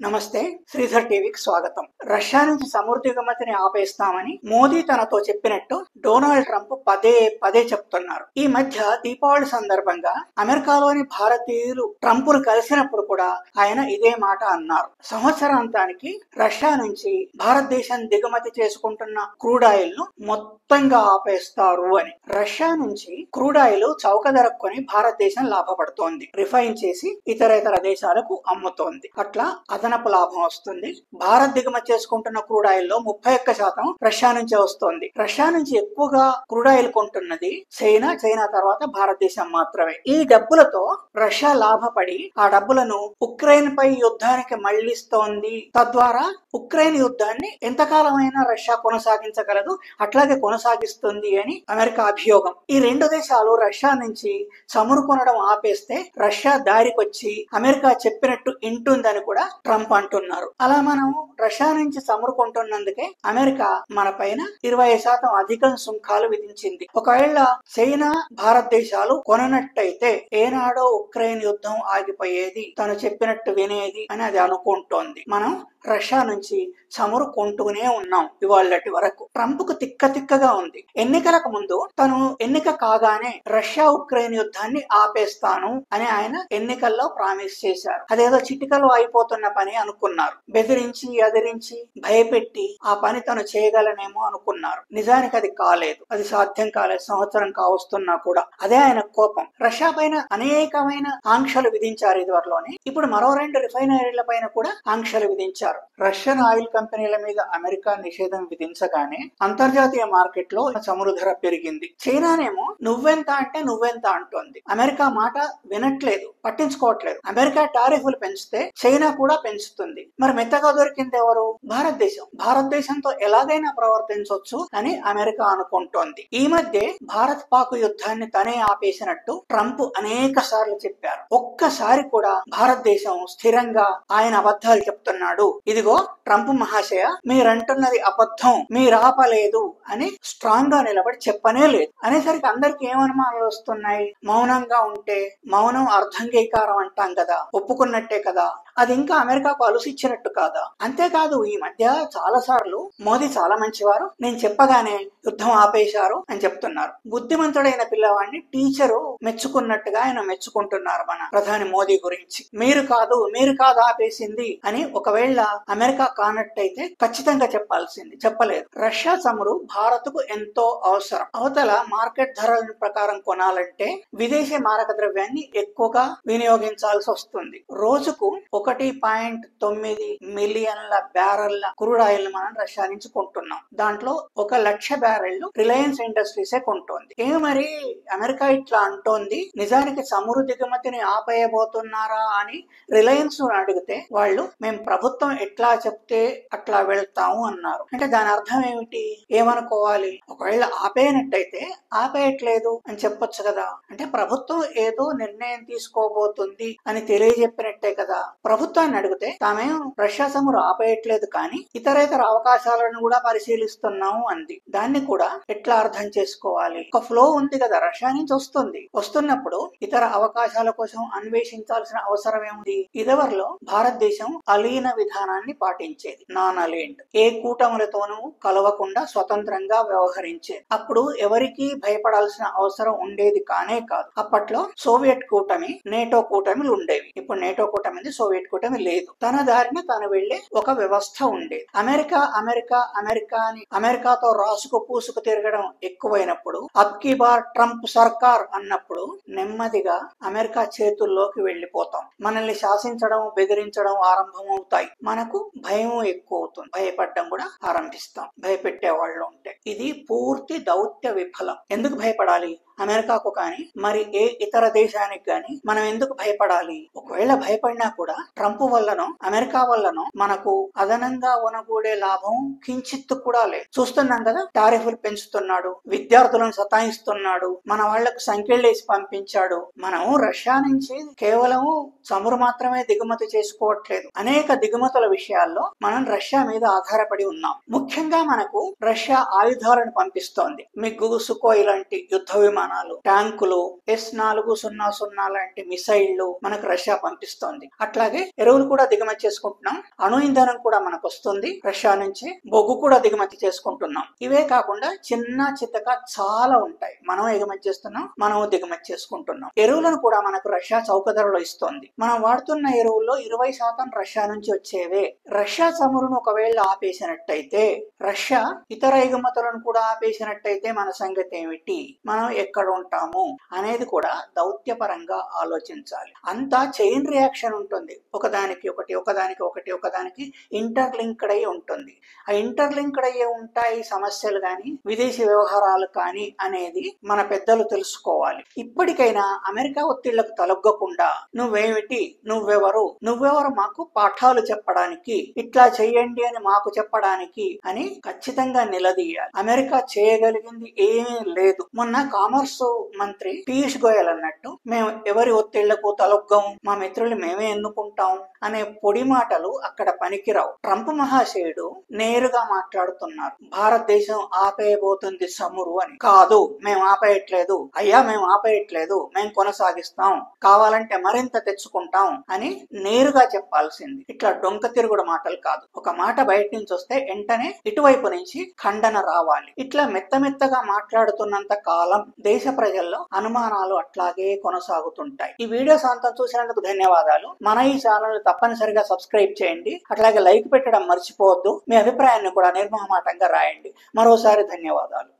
నమస్తే, శ్రీధర్ టీవీకి స్వాగతం. రష్యా నుంచి సముద్ర దిగుమతిని ఆపేస్తామని మోదీ తనతో చెప్పినట్టు డొనాల్డ్ ట్రంప్ పదే పదే చెప్తున్నారు. ఈ మధ్య దీపావళి సందర్భంగా అమెరికాలోని భారతీయులు ట్రంప్ను కలిసినప్పుడు కూడా ఆయన ఇదే మాట అన్నారు. సంవత్సరాంతానికి రష్యా నుంచి భారతదేశం దిగుమతి చేసుకుంటున్న క్రూడ్ ఆయిల్ ను మొత్తంగా ఆపేస్తారు అని. రష్యా నుంచి క్రూడ్ ఆయిల్ చౌక ధరకు కొని భారతదేశం లాభపడుతోంది. రిఫైన్ చేసి ఇతర దేశాలకు అమ్ముతోంది. అట్లా అదనపు లాభం వస్తుంది. భారత్ దిగుమతి చేసుకుంటున్న క్రూడ్ ఆయిల్ లో 31% రష్యా నుంచే వస్తోంది. రష్యా నుంచి ఎక్కువగా క్రూడ్ ఆయిల్ కొంటున్నది చైనా తర్వాత భారతదేశం మాత్రమే. ఈ డబ్బులతో రష్యా లాభపడి ఆ డబ్బులను ఉక్రెయిన్ పై యుద్ధానికి మళ్లిస్తోంది. తద్వారా ఉక్రెయిన్ యుద్ధాన్ని ఎంతకాలమైనా రష్యా కొనసాగించగలదు, అట్లాగే కొనసాగిస్తుంది అని అమెరికా అభియోగం. ఈ రెండు దేశాలు రష్యా నుంచి చమురు కొనడం ఆపేస్తే రష్యా దారికొచ్చి అమెరికా చెప్పినట్టు ఇంటుందని కూడా ట్రంప్ అంటున్నారు. అలా మనం రష్యా నుంచి చమురు కొంటున్నందుకే అమెరికా మన పైన 20% అధిక సుంకాలు విధించింది. ఒకవేళ చైనా భారతదేశాలు కొననట్టయితే ఏనాడో ఉక్రెయిన్ యుద్ధం ఆగిపోయేది, తను చెప్పినట్టు వినేది అని అది అనుకుంటోంది. మనం రష్యా నుంచి చమురు కొంటూనే ఉన్నాం ఇవాళటి వరకు. ట్రంప్ కు తిక్కగా ఉంది. ఎన్నికలకు ముందు తను ఎన్నిక కాగానే రష్యా ఉక్రెయిన్ యుద్ధాన్ని ఆపేస్తాను అని ఆయన ఎన్నికల్లో ప్రామిస్ చేశారు. అదేదో చిటికలో అయిపోతున్న పని అనుకున్నారు. బెదిరించి అదిరించి భయపెట్టి ఆ పని తను చేయగలనేమో అనుకున్నారు. నిజానికి అది కాలేదు, అది సాధ్యం కాలేదు. సంవత్సరం కావస్తున్నా కూడా అదే ఆయన కోపం. రష్యా పైన అనేకమైన ఆంక్షలు విధించారు ఇదివరలోనే. ఇప్పుడు మరో 2 రిఫైనరీల పైన కూడా ఆంక్షలు విధించారు. రష్యన్ ఆయిల్ కంపెనీల మీద అమెరికా నిషేధం విధించగానే అంతర్జాతీయ మార్కెట్ లో చమురు ధర పెరిగింది. చైనానేమో నువ్వెంత అంటే నువ్వెంత అంటోంది. అమెరికా మాట వినట్లేదు, పట్టించుకోవట్లేదు. అమెరికా టారిఫ్లు పెంచితే చైనా కూడా పెంచుతుంది. మరి మెత్తగా దొరికింది ఎవరు? భారతదేశం. భారతదేశంతో ఎలాగైనా ప్రవర్తించవచ్చు అని అమెరికా అనుకుంటోంది. ఈ మధ్య భారత్ పాక్ యుద్ధాన్ని తనే ఆపేసినట్టు ట్రంప్ అనేక సార్లు చెప్పారు. ఒక్కసారి కూడా భారతదేశం స్థిరంగా ఆయన అబద్ధాలు చెప్తున్నాడు, ఇదిగో ట్రంప్ మహాశయ మీరంటున్నది అబద్ధం, మీరాపలేదు అని స్ట్రాంగ్ గా నిలబడి చెప్పనే లేదు. అనేసరికి అందరికి ఏమనుమానాలు వస్తున్నాయి. మౌనంగా ఉంటే మౌనం అర్ధంగీకారం అంటాం కదా, ఒప్పుకున్నట్టే కదా, అది ఇంకా అమెరికాకు అలుసిచ్చినట్టు కాదా? అంతేకాదు ఈ మధ్య చాలా సార్లు మోదీ చాలా మంచివారు, నేను చెప్పగానే యుద్ధం ఆపేశారు అని చెప్తున్నారు. బుద్ధిమంతుడైన పిల్లవాడిని టీచరు మెచ్చుకున్నట్టుగా ఆయన మెచ్చుకుంటున్నారు మన ప్రధాని మోదీ గురించి. మీరు కాదు ఆపేసింది అని ఒకవేళ అమెరికా కానట్టయితే ఖచ్చితంగా చెప్పాల్సింది, చెప్పలేదు. రష్యా చమురు భారత్ కు ఎంతో అవసరం. అవతల మార్కెట్ ధరల ప్రకారం కొనాలంటే విదేశీ మారక ద్రవ్యాన్ని ఎక్కువగా వినియోగించాల్సి వస్తుంది. రోజుకు 1.9 మిలియన్ల బ్యారెళ్ల క్రూడ్ ఆయిల్ మనం రష్యా నుంచి కొంటున్నాం. దాంట్లో 1,00,000 బ్యారెళ్లు రిలయన్స్ ఇండస్ట్రీసే కొంటోంది. మరి అమెరికా ఇట్లా అంటోంది, నిజానికి చమురు దిగుమతిని ఆపేయబోతున్నారా అని రిలయన్స్ అడిగితే వాళ్ళు మేము ప్రభుత్వం ఎట్లా చెప్తే అట్లా వెళ్తాము అన్నారు. అంటే దాని అర్థం ఏమిటి? ఏమనుకోవాలి? ఒకవేళ ఆపేయనట్టయితే ఆపేయట్లేదు అని చెప్పొచ్చు కదా. అంటే ప్రభుత్వం ఏదో నిర్ణయం తీసుకోబోతుంది అని తెలియజెప్పినట్టే కదా. ప్రభుత్వాన్ని అడిగితే తామేం రష్యా చమురు ఆపేయట్లేదు, కానీ ఇతర అవకాశాలను కూడా పరిశీలిస్తున్నాము అంది. దాన్ని కూడా ఎట్లా అర్థం చేసుకోవాలి? ఒక ఫ్లో ఉంది కదా, రష్యా నుంచి వస్తున్నప్పుడు ఇతర అవకాశాల కోసం అన్వేషించాల్సిన అవసరం ఏముంది? ఇదివరలో భారతదేశం అలీన విధానాన్ని పాటించేది, నాన్ అలైన్డ్. ఏ కూటములతోనూ కలవకుండా స్వతంత్రంగా వ్యవహరించేది. అప్పుడు ఎవరికి భయపడాల్సిన అవసరం ఉండేది కానే కాదు. అప్పట్లో సోవియట్ కూటమి, నేటో కూటమిలు ఉండేవి. ఇప్పుడు నేటో కూటమి, సోవియట్ కూటమి లేదు. తన దారిన తను వెళ్లే ఒక వ్యవస్థ ఉండేది. అమెరికాతో రాసుకు పూసుకు తిరగడం ఎక్కువైనప్పుడు, అబ్ కీ బార్ ట్రంప్ సర్కార్ అన్నప్పుడు నెమ్మదిగా అమెరికా చేతుల్లోకి వెళ్లిపోతాం. మనల్ని శాసించడం, బెదిరించడం ఆరంభమవుతాయి. మనకు భయం ఎక్కువ అవుతుంది, భయపడడం కూడా ఆరంభిస్తాం భయపెట్టే వాళ్ళు ఉంటే. ఇది పూర్తి దౌత్య విఫలం. ఎందుకు భయపడాలి అమెరికాకు కానీ మరి ఏ ఇతర దేశానికి గాని? మనం ఎందుకు భయపడాలి? ఒకవేళ భయపడినా కూడా ట్రంప్ వల్లనో అమెరికా వల్లనో మనకు అదనంగా ఉనగూడే లాభం కించిత్తు కూడా లేదు. చూస్తున్నాం కదా, టారిఫ్లు పెంచుతున్నాడు, విద్యార్థులను సతాయిస్తున్నాడు, మన వాళ్లకు సంఖ్యలేసి పంపించాడు. మనం రష్యా నుంచి కేవలం చమురు మాత్రమే దిగుమతి చేసుకోవట్లేదు. అనేక దిగుమతుల విషయాల్లో మనం రష్యా మీద ఆధారపడి ఉన్నాం. ముఖ్యంగా మనకు రష్యా ఆయుధాలను పంపిస్తోంది. మిగ్, సుకోయ్ లాంటి యుద్ధ విమానాలు విమానాలు, ట్యాంకులు, S-400 లాంటి మిసైళ్లు మనకు రష్యా పంపిస్తోంది. అట్లాగే ఎరువులు కూడా దిగుమతి చేసుకుంటున్నాం. అణు ఇంధనం కూడా మనకు వస్తుంది రష్యా నుంచి. బొగ్గు కూడా దిగుమతి చేసుకుంటున్నాం. ఇవే కాకుండా చిన్న చితక చాలా ఉంటాయి. మనం ఎగుమతి చేస్తున్నాం, మనం దిగుమతి చేసుకుంటున్నాం. ఎరువులను కూడా మనకు రష్యా చౌక ధరలో ఇస్తోంది. మనం వాడుతున్న ఎరువుల్లో 20% రష్యా నుంచి వచ్చేవే. రష్యా చమురును ఒకవేళ ఆపేసినట్టయితే, రష్యా ఇతర ఎగుమతులను కూడా ఆపేసినట్టయితే మన సంగతి ఏమిటి? మనం ఎక్కడ ఉంటాము అనేది కూడా దౌత్యపరంగా ఆలోచించాలి. అంతా చైన్ రియాక్షన్ ఉంటుంది. ఒకదానికి ఒకటి, ఒకదానికి ఒకటి, ఒకదానికి ఇంటర్లింక్డ్ అయి ఉంటుంది. ఆ ఇంటర్లింక్డ్ అయ్యే ఉంటాయి సమస్యలు కానీ, విదేశీ వ్యవహారాలు కానీ అనేది మన పెద్దలు తెలుసుకోవాలి. ఇప్పటికైనా అమెరికా ఒత్తిళ్లకు తలొగ్గకుండా నువ్వేమిటి, నువ్వెవరు మాకు పాఠాలు చెప్పడానికి, ఇట్లా చెయ్యండి అని మాకు చెప్పడానికి అని ఖచ్చితంగా నిలదీయాలి. అమెరికా చేయగలిగింది ఏమీ లేదు. మొన్న కామర్స్ మంత్రి పీయూష్ గోయల్ అన్నట్టు, మేము ఎవరి ఒత్తిళ్లకు తలొగ్గం, మా మిత్రులు మేమే ఎన్నుకుంటాం అనే పొడి మాటలు అక్కడ పనికిరావు. ట్రంప్ మహాశయుడు నేరుగా మాట్లాడుతున్నారు. భారతదేశం ఆపేయబోతుంది చమురు అని. కాదు, మేము ఆపేయట్లేదు అయ్యా, మేము ఆపేయట్లేదు, మేము కొనసాగిస్తాం, కావాలంటే మరింత తెచ్చుకుంటాం అని నేరుగా చెప్పాల్సింది. ఇట్లా డొంక తిరుగుడు మాటలు కాదు. ఒక మాట బయట నుంచి వస్తే వెంటనే ఇటువైపు నుంచి ఖండన రావాలి. ఇట్లా మెత్తమెత్తగా మాట్లాడుతున్నంత కాలం దేశ ప్రజల్లో అనుమానాలు అట్లాగే కొనసాగుతుంటాయి. ఈ వీడియో సాంతం చూసినందుకు ధన్యవాదాలు. మన ఈ ఛానల్ తప్పనిసరిగా సబ్స్క్రైబ్ చేయండి. అట్లాగే లైక్ పెట్టడం మర్చిపోవద్దు. మీ అభిప్రాయాన్ని కూడా నిర్మోహమాటంగా రాయండి. మరోసారి ధన్యవాదాలు.